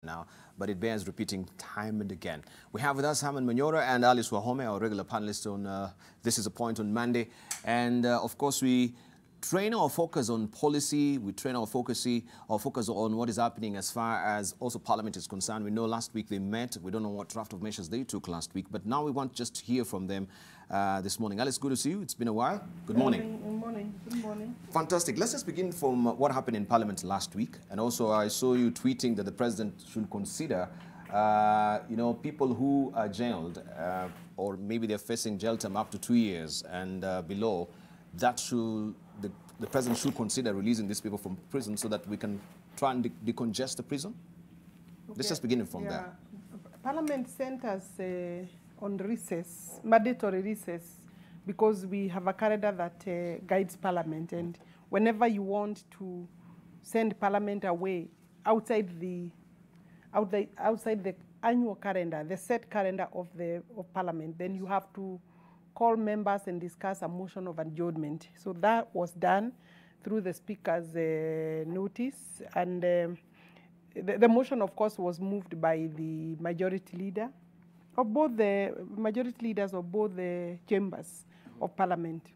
now, but it bears repeating time and again. We have with us Haman Manyora and Alice Wahome, our regular panelists on This Is a Point on Monday. And of course, we train our focus on policy. We train our focus on what is happening as far as also Parliament is concerned. We know last week they met. We don't know what draft of measures they took last week, but now we want just to hear from them this morning. Alice, good to see you. It's been a while. Good morning. Good morning. Good morning. Fantastic. Let's just begin from what happened in Parliament last week. And also I saw you tweeting that the President should consider, people who are jailed or maybe they're facing jail term up to 2 years and below, that should... The President should consider releasing these people from prison so that we can try and decongest the prison. Okay. Let's just begin from there. Parliament sent us on recess, mandatory recess, because we have a calendar that guides Parliament. And whenever you want to send Parliament away outside the annual calendar, the set calendar of Parliament, then you have to call members and discuss a motion of adjournment. So that was done through the Speaker's notice. And the motion, of course, was moved by the majority leader, of both the majority leaders of both the chambers of Parliament.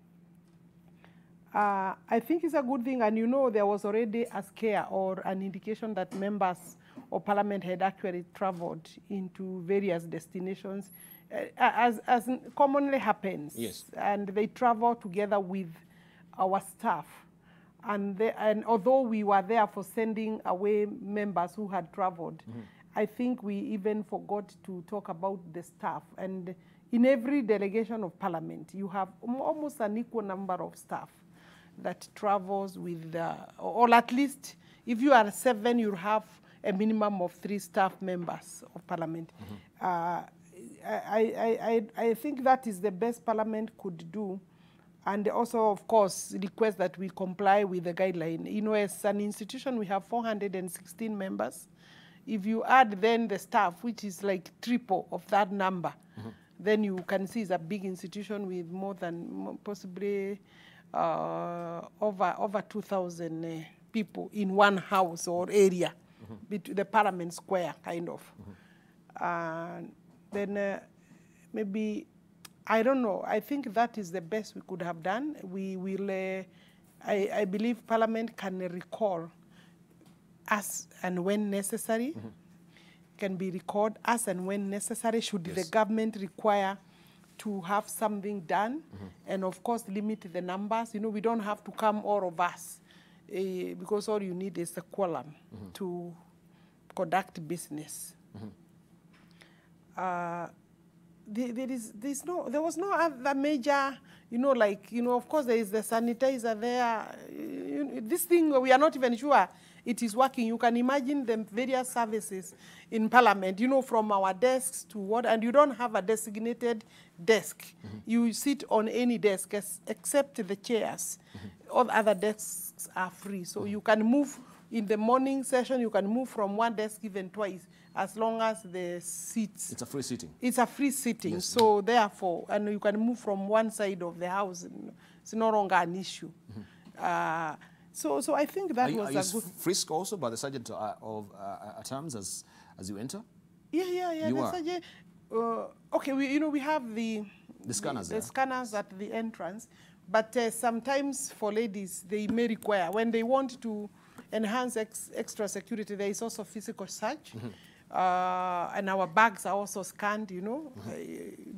I think it's a good thing, and there was already a scare or an indication that members of Parliament had actually traveled into various destinations, as commonly happens. Yes. And they travel together with our staff. And although we were there for sending away members who had traveled, I think we even forgot to talk about the staff. And in every delegation of Parliament, you have almost an equal number of staff that travels with, or at least if you are 7, you have a minimum of 3 staff members of Parliament. I think that is the best Parliament could do, and also, of course, request that we comply with the guideline. As an institution, we have 416 members. If you add then the staff, which is like triple of that number, then you can see it's a big institution with more than possibly over 2,000 people in one house or area, the Parliament Square, kind of. Then maybe, I don't know, I think that is the best we could have done. We will, I believe Parliament can recall as and when necessary, can be recalled as and when necessary, should the government require to have something done, and of course limit the numbers. We don't have to come all of us, because all you need is a quorum to conduct business. There was no other major, of course there is the sanitizer there. This thing, we are not even sure it is working. You can imagine the various services in Parliament, from our desks to what, and you don't have a designated desk. You sit on any desk except the chairs. All other desks are free. So you can move in the morning session, you can move from one desk even twice, as long as the seats... It's a free sitting. It's a free sitting. Yes. So therefore, and you can move from one side of the house. It's no longer an issue. So I think that was a good... frisked also by the Sergeant of at arms as you enter? Yeah. You are? Sergeant, okay, we have the scanners the scanners at the entrance, but sometimes for ladies, they may require, when they want to enhance extra security, there is also physical search. And our bags are also scanned,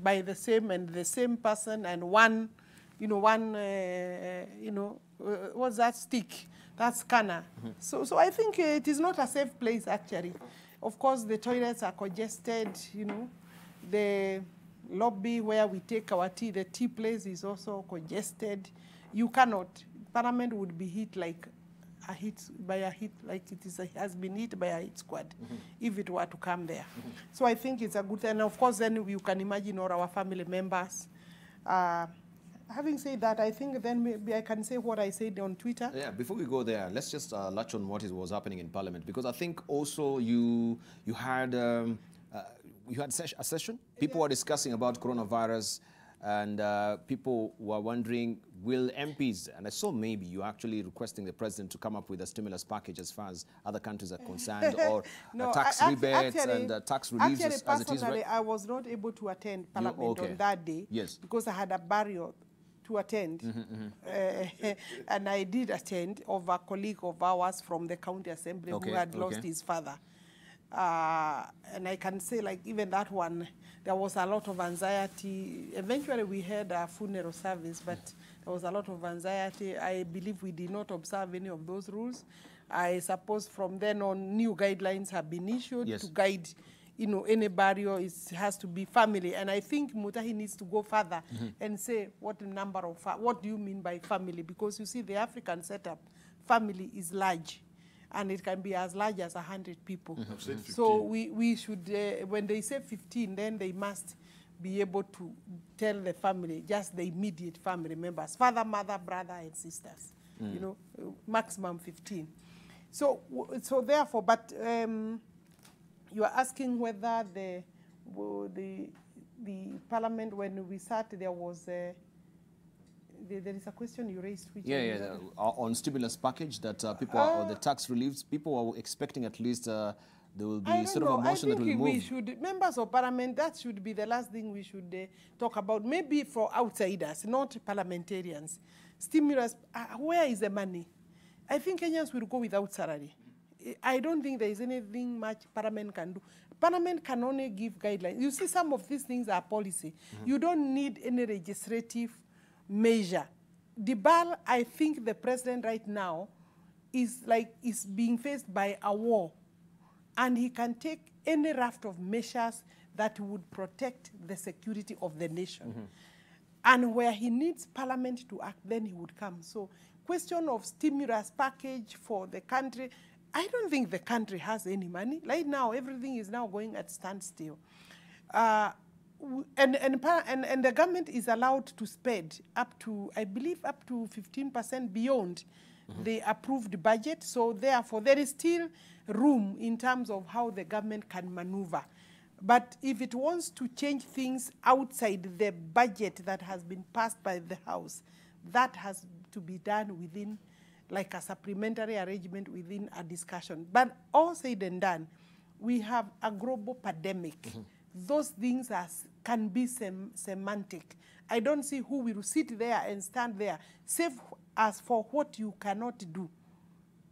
by the same person, and one, what's that stick, that scanner. So I think it is not a safe place, actually. Of course, the toilets are congested, the lobby where we take our tea, the tea place is also congested. You cannot, Parliament would be hit like has been hit by a hit squad if it were to come there. So I think it's a good thing. And of course, then you can imagine all our family members. Having said that, I think then maybe I can say what I said on Twitter. Yeah, before we go there, let's just latch on what was happening in Parliament, because I think also you had a session. People were discussing about coronavirus. And people were wondering, will MPs, and I saw maybe you actually requesting the president to come up with a stimulus package as far as other countries are concerned, or no, tax rebates and tax reliefs actually, as it is, personally, right? I was not able to attend Parliament on that day because I had a barrier to attend. And I did attend of a colleague of ours from the county assembly who had lost his father. And I can say, like, even that one, there was a lot of anxiety. Eventually, we had a funeral service, but there was a lot of anxiety. I believe we did not observe any of those rules. I suppose from then on, new guidelines have been issued to guide, you know, any barrier. It has to be family. And I think Mutahi needs to go further and say what number of, what do you mean by family? Because you see, the African setup, family is large. And it can be as large as 100 people. So we should, when they say 15, then they must be able to tell the family, just the immediate family members, father, mother, brother, and sisters, you know, maximum 15. So therefore, but you are asking whether the parliament, when we sat, there was there is a question you raised. Which on stimulus package that people are, or the tax reliefs, people are expecting at least there will be sort of a motion that will move. We should, members of parliament, that should be the last thing we should talk about. Maybe for outsiders, not parliamentarians. Stimulus, where is the money? I think Kenyans will go without salary. I don't think there is anything much Parliament can do. Parliament can only give guidelines. You see, some of these things are policy. You don't need any legislative measure. The BAL, I think the president right now is being faced by a war, and he can take any raft of measures that would protect the security of the nation. And where he needs Parliament to act, then he would come. So question of stimulus package for the country, I don't think the country has any money. Right now, everything is now going at standstill. And the government is allowed to spend up to, I believe, up to 15% beyond the approved budget. So therefore, there is still room in terms of how the government can maneuver. But if it wants to change things outside the budget that has been passed by the House, that has to be done within, like a supplementary arrangement within a discussion. But all said and done, we have a global pandemic. Those things can be semantic. I don't see who will sit there and stand there, save as for what you cannot do,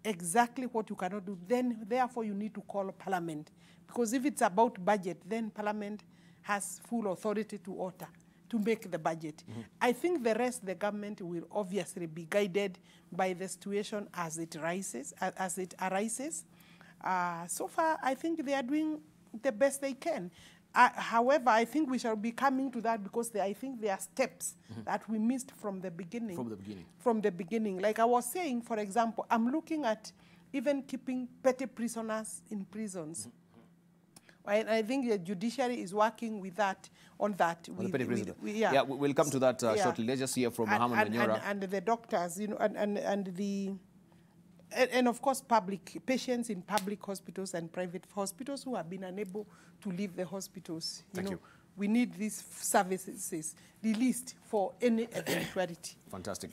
exactly what you cannot do. Then, therefore, you need to call Parliament. Because if it's about budget, then Parliament has full authority to order, to make the budget. I think the rest, the government will obviously be guided by the situation as it arises. So far, I think they are doing the best they can. However, I think we shall be coming to that because I think there are steps that we missed from the beginning. From the beginning. Like I was saying, for example, I'm looking at even keeping petty prisoners in prisons. I think the judiciary is working with that, on that. We'll come to that shortly. Let's just hear from Mohammed Manyora. And the doctors, you know, and of course, patients in public hospitals and private hospitals who have been unable to leave the hospitals. Thank you. We need these services released for any eventuality. Fantastic.